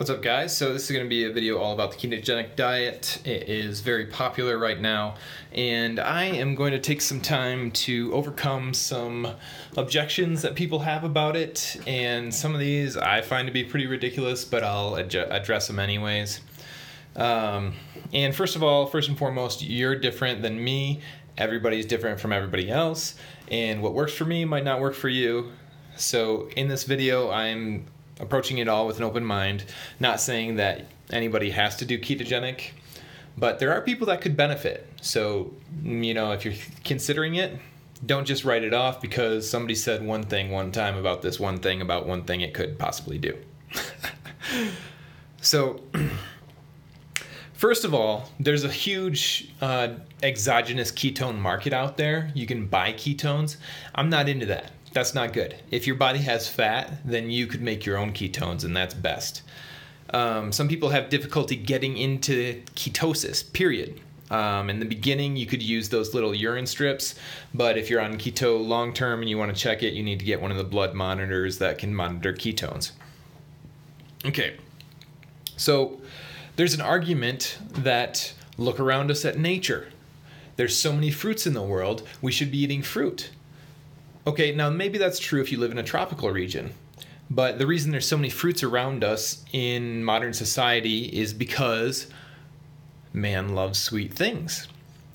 What's up, guys? So this is going to be a video all about the ketogenic diet. It is very popular right now, and I am going to take some time to overcome some objections that people have about it, and some of these I find to be pretty ridiculous, but I'll address them anyways. And first and foremost, you're different than me. Everybody's different from everybody else, and what works for me might not work for you. So in this video, I'm approaching it all with an open mind, not saying that anybody has to do ketogenic, but there are people that could benefit. So, if you're considering it, don't just write it off because somebody said one thing one time about this one thing about one thing it could possibly do. So, first of all, there's a huge exogenous ketone market out there. You can buy ketones. I'm not into that. That's not good. If your body has fat, then you could make your own ketones, and that's best. Some people have difficulty getting into ketosis, period. In the beginning, you could use those little urine strips, but if you're on keto long term and you want to check it, you need to get one of the blood monitors that can monitor ketones. Okay, so there's an argument that look around us at nature. There's so many fruits in the world, we should be eating fruit. Okay, now maybe that's true if you live in a tropical region, but the reason there's so many fruits around us in modern society is because man loves sweet things.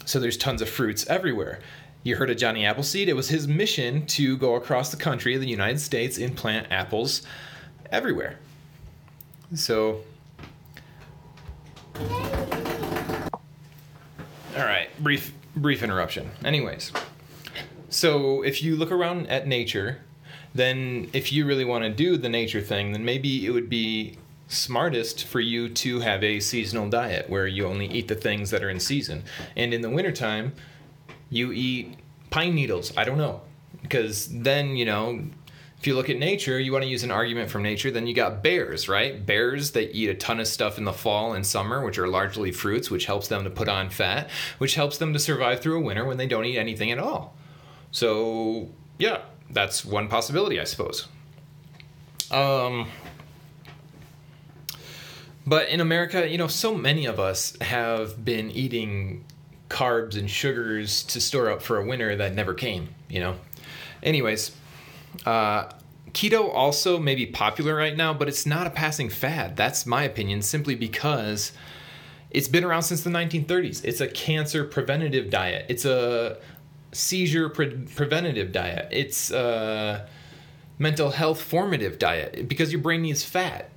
So there's tons of fruits everywhere. You heard of Johnny Appleseed? It was his mission to go across the country, the United States, and plant apples everywhere. So, all right, brief interruption. Anyways. So if you look around at nature, then if you really want to do the nature thing, then maybe it would be smartest for you to have a seasonal diet where you only eat the things that are in season. And in the wintertime, you eat pine needles. I don't know. Because then, if you look at nature, you want to use an argument from nature, then you got bears, right? Bears, they eat a ton of stuff in the fall and summer, which are largely fruits, which helps them to put on fat, which helps them to survive through a winter when they don't eat anything at all. So, yeah, that's one possibility, I suppose. But in America, so many of us have been eating carbs and sugars to store up for a winter that never came, Anyways, keto also may be popular right now, but it's not a passing fad. That's my opinion, simply because it's been around since the 1930s. It's a cancer preventative diet. It's a seizure preventative diet. It's a mental health formative diet because your brain needs fat.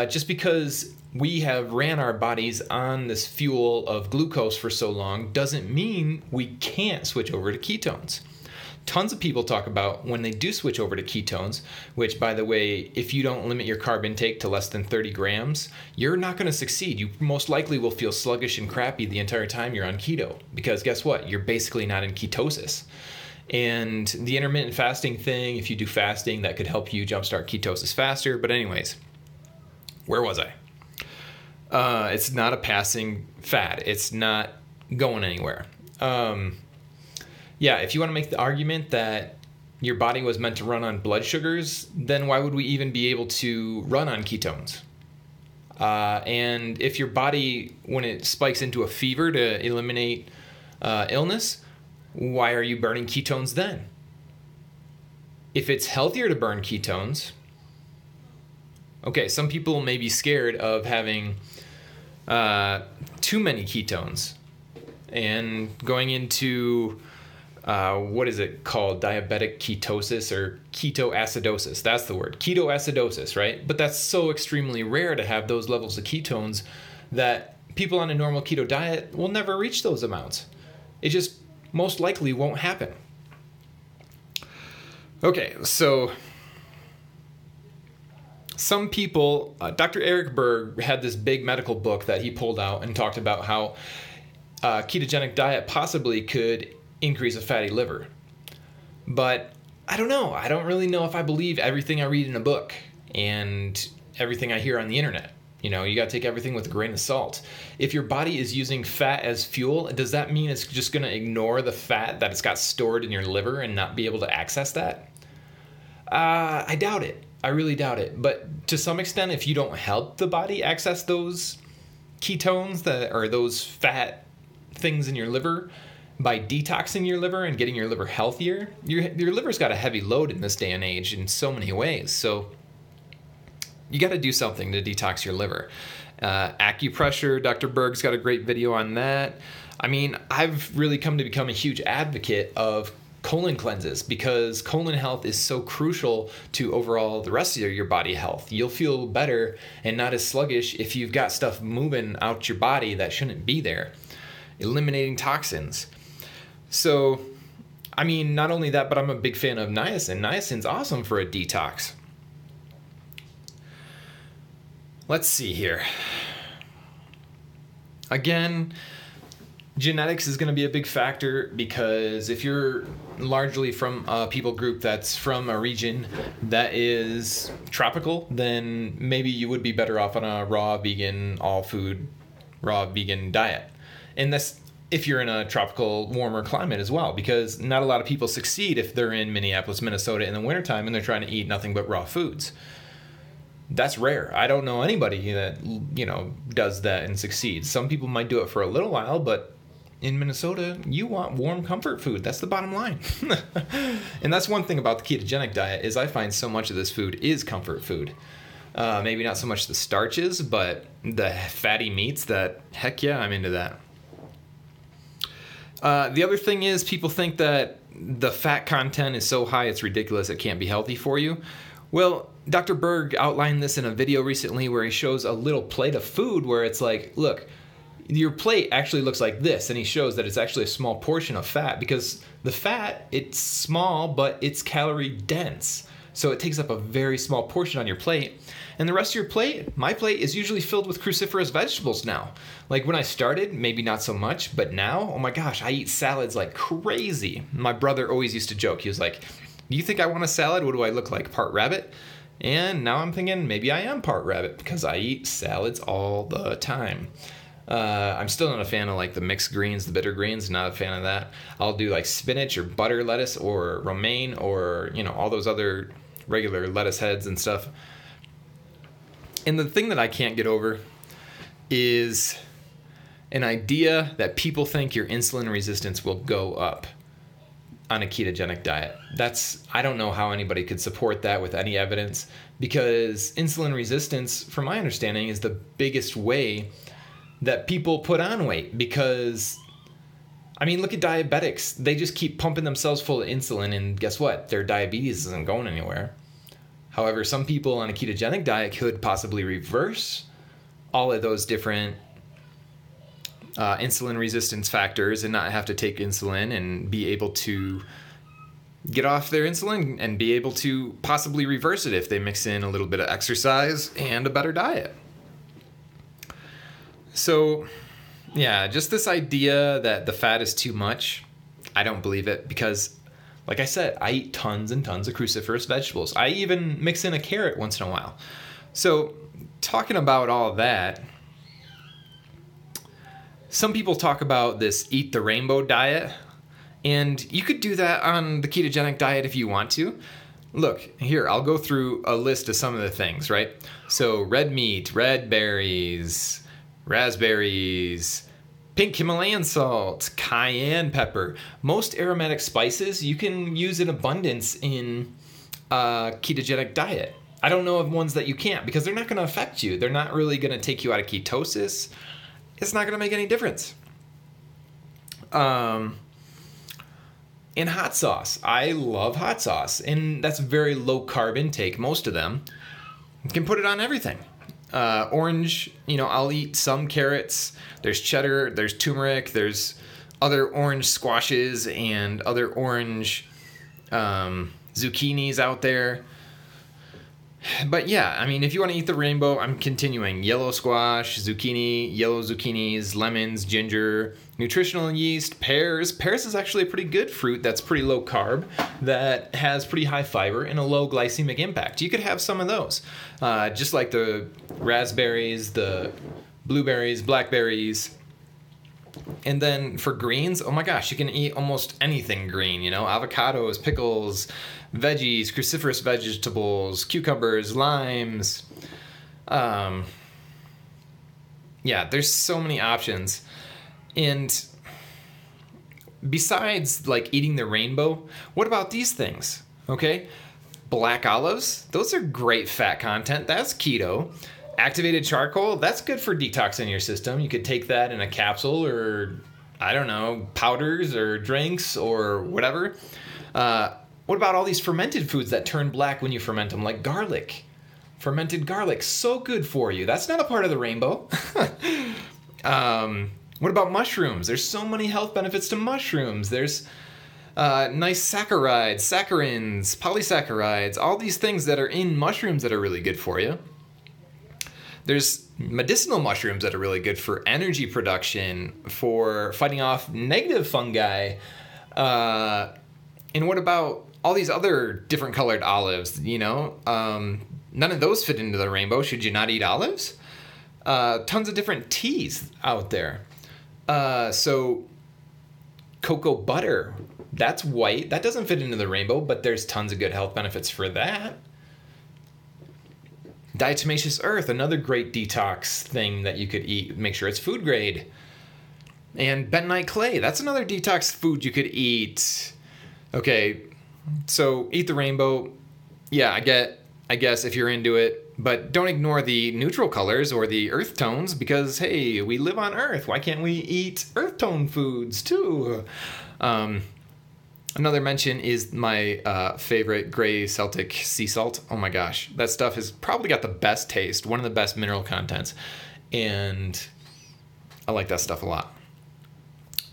Just because we have ran our bodies on this fuel of glucose for so long doesn't mean we can't switch over to ketones. Tons of people talk about when they do switch over to ketones, which, by the way, if you don't limit your carb intake to less than 30 grams, you're not going to succeed. You most likely will feel sluggish and crappy the entire time you're on keto, because guess what? You're basically not in ketosis. And the intermittent fasting thing, if you do fasting, that could help you jumpstart ketosis faster. But anyways, where was I? It's not a passing fad. It's not going anywhere. Yeah, if you want to make the argument that your body was meant to run on blood sugars, then why would we even be able to run on ketones? And if your body, when it spikes into a fever to eliminate illness, why are you burning ketones then? If it's healthier to burn ketones, okay, some people may be scared of having too many ketones and going into what is it called? Diabetic ketosis or ketoacidosis. That's the word. Ketoacidosis, right? But that's so extremely rare to have those levels of ketones that people on a normal keto diet will never reach those amounts. It just most likely won't happen. Okay, so some people, Dr. Eric Berg had this big medical book that he pulled out and talked about how ketogenic diet possibly could increase a fatty liver. But I don't know. I don't really know if I believe everything I read in a book and everything I hear on the internet. You got to take everything with a grain of salt. If your body is using fat as fuel, does that mean it's just going to ignore the fat that it's got stored in your liver and not be able to access that? I doubt it. I really doubt it. But to some extent, if you don't help the body access those ketones that are those fat things in your liver by detoxing your liver and getting your liver healthier, your liver's got a heavy load in this day and age in so many ways. So you got to do something to detox your liver. Acupressure, Dr. Berg's got a great video on that. I mean, I've really come to become a huge advocate of colon cleanses because colon health is so crucial to overall the rest of your body health. You'll feel better and not as sluggish if you've got stuff moving out your body that shouldn't be there. Eliminating toxins. So, I mean, not only that, but I'm a big fan of niacin. Niacin's awesome for a detox. Let's see here. Again, genetics is going to be a big factor because if you're largely from a people group that's from a region that is tropical, then maybe you would be better off on a raw vegan, all food, raw vegan diet. And that's if you're in a tropical, warmer climate as well, because not a lot of people succeed if they're in Minneapolis, Minnesota in the wintertime and they're trying to eat nothing but raw foods. That's rare. I don't know anybody that, does that and succeeds. Some people might do it for a little while, but in Minnesota, you want warm comfort food. That's the bottom line. And that's one thing about the ketogenic diet is I find so much of this food is comfort food. Maybe not so much the starches, but the fatty meats that, heck yeah, I'm into that. The other thing is people think that the fat content is so high it's ridiculous it can't be healthy for you. Well, Dr. Berg outlined this in a video recently where he shows a little plate of food where it's like, look, your plate actually looks like this, and he shows that it's actually a small portion of fat because the fat, it's small, but it's calorie dense. So it takes up a very small portion on your plate. And the rest of your plate, my plate, is usually filled with cruciferous vegetables now. Like when I started, maybe not so much, but now, oh my gosh, I eat salads like crazy. My brother always used to joke. He was like, do you think I want a salad? What do I look like, part rabbit? And now I'm thinking maybe I am part rabbit because I eat salads all the time. I'm still not a fan of like the mixed greens, the bitter greens, not a fan of that. I'll do like spinach or butter lettuce or romaine or, all those other regular lettuce heads and stuff. And the thing that I can't get over is an idea that people think your insulin resistance will go up on a ketogenic diet. I don't know how anybody could support that with any evidence because insulin resistance, from my understanding, is the biggest way that people put on weight because, look at diabetics. They just keep pumping themselves full of insulin and guess what? Their diabetes isn't going anywhere. However, some people on a ketogenic diet could possibly reverse all of those different insulin resistance factors and not have to take insulin and be able to get off their insulin and be able to possibly reverse it if they mix in a little bit of exercise and a better diet. So, yeah, just this idea that the fat is too much, I don't believe it because, like I said, I eat tons and tons of cruciferous vegetables. I even mix in a carrot once in a while. So, talking about all that, some people talk about this eat the rainbow diet, and you could do that on the ketogenic diet if you want to. Look, here, I'll go through a list of some of the things, right? So red meat, red berries, raspberries, pink Himalayan salt, cayenne pepper. Most aromatic spices you can use in abundance in a ketogenic diet. I don't know of ones that you can't because they're not going to affect you. They're not really going to take you out of ketosis. It's not going to make any difference. And hot sauce. I love hot sauce. And that's very low carb intake, most of them. You can put it on everything. Orange, I'll eat some carrots. There's cheddar, there's turmeric, there's other orange squashes and other orange zucchinis out there. But yeah, if you want to eat the rainbow, I'm continuing. Yellow squash, zucchini, yellow zucchinis, lemons, ginger, nutritional yeast, pears. Pears is actually a pretty good fruit that's pretty low carb, that has pretty high fiber and a low glycemic impact. You could have some of those. Just like the raspberries, the blueberries, blackberries. And then for greens, oh my gosh, you can eat almost anything green, avocados, pickles, veggies, cruciferous vegetables, cucumbers, limes. Yeah, there's so many options. And besides like eating the rainbow, what about these things? Okay, black olives, those are great fat content. That's keto. Activated charcoal, that's good for detoxing your system. You could take that in a capsule or, I don't know, powders or drinks or whatever. What about all these fermented foods that turn black when you ferment them, like garlic? Fermented garlic, so good for you. That's not a part of the rainbow. What about mushrooms? There's so many health benefits to mushrooms. There's nice saccharides, saccharins, polysaccharides, all these things that are in mushrooms that are really good for you. There's medicinal mushrooms that are really good for energy production, for fighting off negative fungi. And what about all these other different colored olives? None of those fit into the rainbow. Should you not eat olives? Tons of different teas out there. So cocoa butter, that's white. That doesn't fit into the rainbow, but there's tons of good health benefits for that. Diatomaceous earth, another great detox thing that you could eat. Make sure it's food grade. And bentonite clay, that's another detox food you could eat. Okay, so eat the rainbow. Yeah, I guess if you're into it, but don't ignore the neutral colors or the earth tones because, hey, we live on Earth. Why can't we eat earth tone foods too? Another mention is my favorite gray Celtic sea salt. Oh my gosh, that stuff has probably got the best taste, one of the best mineral contents, and I like that stuff a lot.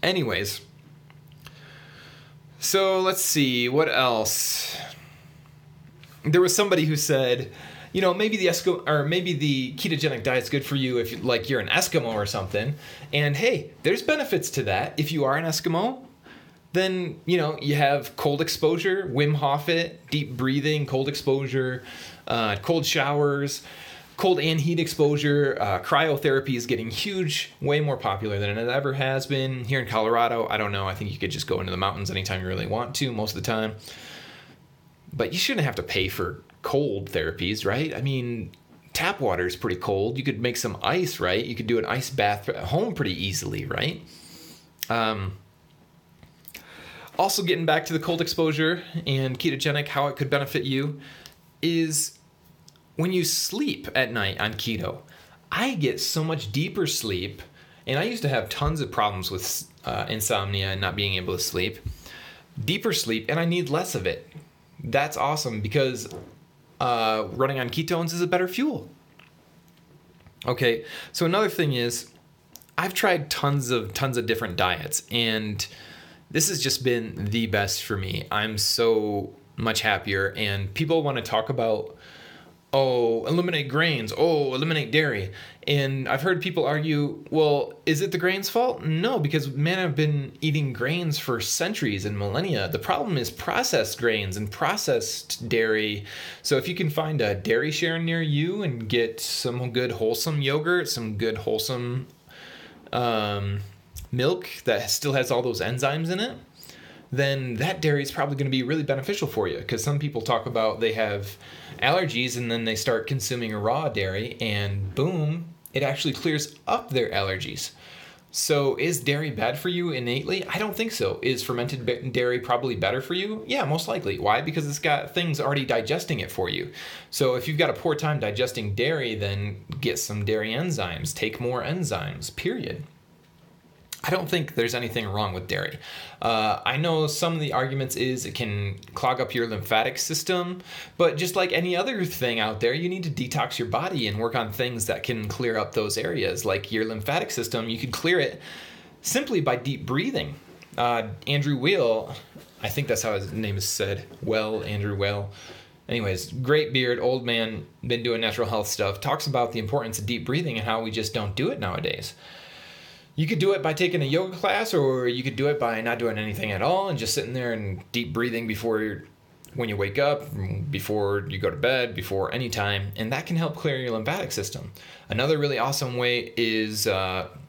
Anyways, so let's see, what else? There was somebody who said, maybe the ketogenic diet's good for you if you're an Eskimo or something. And hey, there's benefits to that. If you are an Eskimo, then, you have cold exposure, Wim Hof it, deep breathing, cold exposure, cold showers, cold and heat exposure. Cryotherapy is getting huge, way more popular than it ever has been. Here in Colorado, I don't know. I think you could just go into the mountains anytime you really want to, most of the time. But you shouldn't have to pay for cold therapies, right? I mean, tap water is pretty cold. You could make some ice, right? You could do an ice bath at home pretty easily, right? Also, getting back to the cold exposure and ketogenic, how it could benefit you is when you sleep at night on keto. I get so much deeper sleep, and I used to have tons of problems with insomnia and not being able to sleep. Deeper sleep, and I need less of it. That's awesome because running on ketones is a better fuel. Okay, so another thing is I've tried tons of different diets, and this has just been the best for me. I'm so much happier, and people want to talk about, eliminate grains, eliminate dairy. And I've heard people argue, well, is it the grains' fault? No, because man, I've been eating grains for centuries and millennia. The problem is processed grains and processed dairy. So if you can find a dairy share near you and get some good wholesome yogurt, some good wholesome milk that still has all those enzymes in it, then that dairy is probably going to be really beneficial for you. Because some people talk about they have allergies and then they start consuming a raw dairy and boom, it actually clears up their allergies. So is dairy bad for you innately? I don't think so. Is fermented dairy probably better for you? Yeah, most likely. Why? Because it's got things already digesting it for you. So if you've got a poor time digesting dairy, then get some dairy enzymes. Take more enzymes, period. I don't think there's anything wrong with dairy. I know some of the arguments is it can clog up your lymphatic system, but just like any other thing out there, you need to detox your body and work on things that can clear up those areas. Like your lymphatic system, you could clear it simply by deep breathing. Andrew Weil, I think that's how his name is said, Andrew Weil. Anyways, great beard, old man, been doing natural health stuff, talks about the importance of deep breathing and how we just don't do it nowadays. You could do it by taking a yoga class, or you could do it by not doing anything at all and just sitting there and deep breathing when you wake up, before you go to bed, before any time, and that can help clear your lymphatic system. Another really awesome way is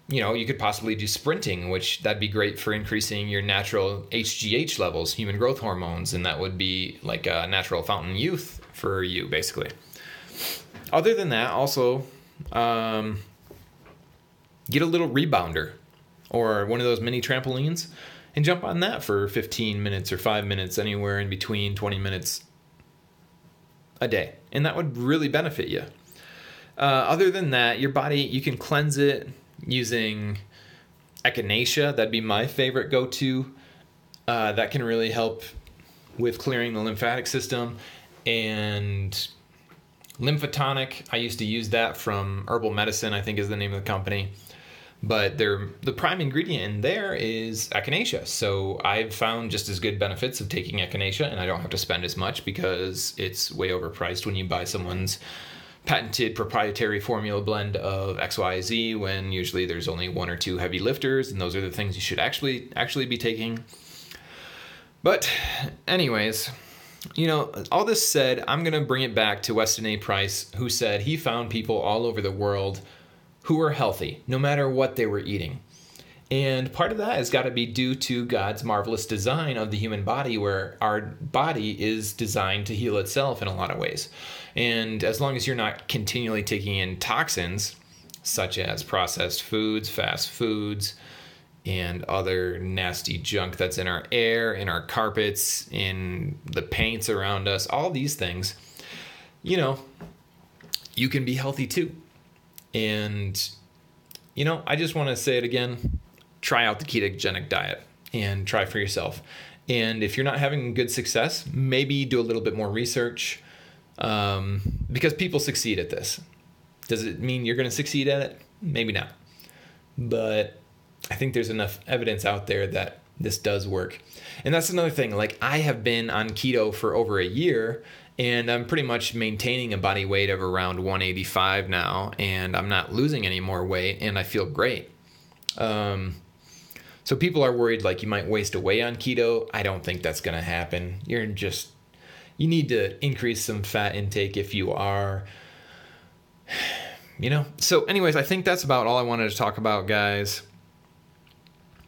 you could possibly do sprinting, which that'd be great for increasing your natural HGH levels, human growth hormones, and that would be like a natural fountain youth for you, basically. Other than that, also get a little rebounder or one of those mini trampolines and jump on that for 15 minutes or 5 minutes, anywhere in between 20 minutes a day. And that would really benefit you. Other than that, your body, you can cleanse it using echinacea. That'd be my favorite go-to. That can really help with clearing the lymphatic system. And lymphotonic, I used to use that from Herbal Medicine, I think is the name of the company. But the prime ingredient in there is echinacea. So I've found just as good benefits of taking echinacea, and I don't have to spend as much because it's way overpriced when you buy someone's patented proprietary formula blend of XYZ, when usually there's only 1 or 2 heavy lifters, and those are the things you should actually be taking. But anyways, all this said, I'm going to bring it back to Weston A. Price, who said he found people all over the world who were healthy, no matter what they were eating. And part of that has got to be due to God's marvelous design of the human body, where our body is designed to heal itself in a lot of ways. And as long as you're not continually taking in toxins, such as processed foods, fast foods, and other nasty junk that's in our air, in our carpets, in the paints around us, all these things, you can be healthy too. And, I just want to say it again, try out the ketogenic diet and try for yourself. And if you're not having good success, maybe do a little bit more research, because people succeed at this. Does it mean you're going to succeed at it? Maybe not. But I think there's enough evidence out there that this does work. And that's another thing. Like, I have been on keto for over a year, and I'm pretty much maintaining a body weight of around 185 now, and I'm not losing any more weight, and I feel great. So people are worried like you might waste away on keto. I don't think that's going to happen. You need to increase some fat intake if you are, So anyways, I think that's about all I wanted to talk about, guys.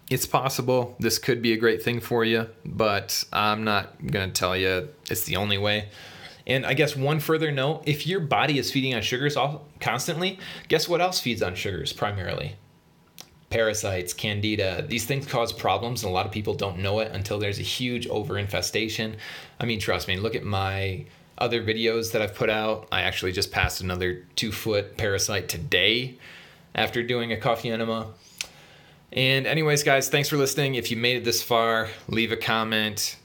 It's possible this could be a great thing for you, but I'm not going to tell you it's the only way. And I guess one further note, if your body is feeding on sugars constantly, guess what else feeds on sugars primarily? Parasites, candida. These things cause problems, and a lot of people don't know it until there's a huge overinfestation. I mean, trust me, look at my other videos that I've put out. I actually just passed another 2-foot parasite today after doing a coffee enema. And anyways, guys, thanks for listening. If you made it this far, leave a comment.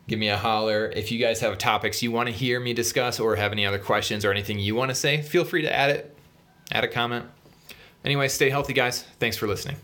Give me a holler. If you guys have topics you want to hear me discuss or have any other questions or anything you want to say, feel free to add a comment. Anyway, stay healthy, guys. Thanks for listening.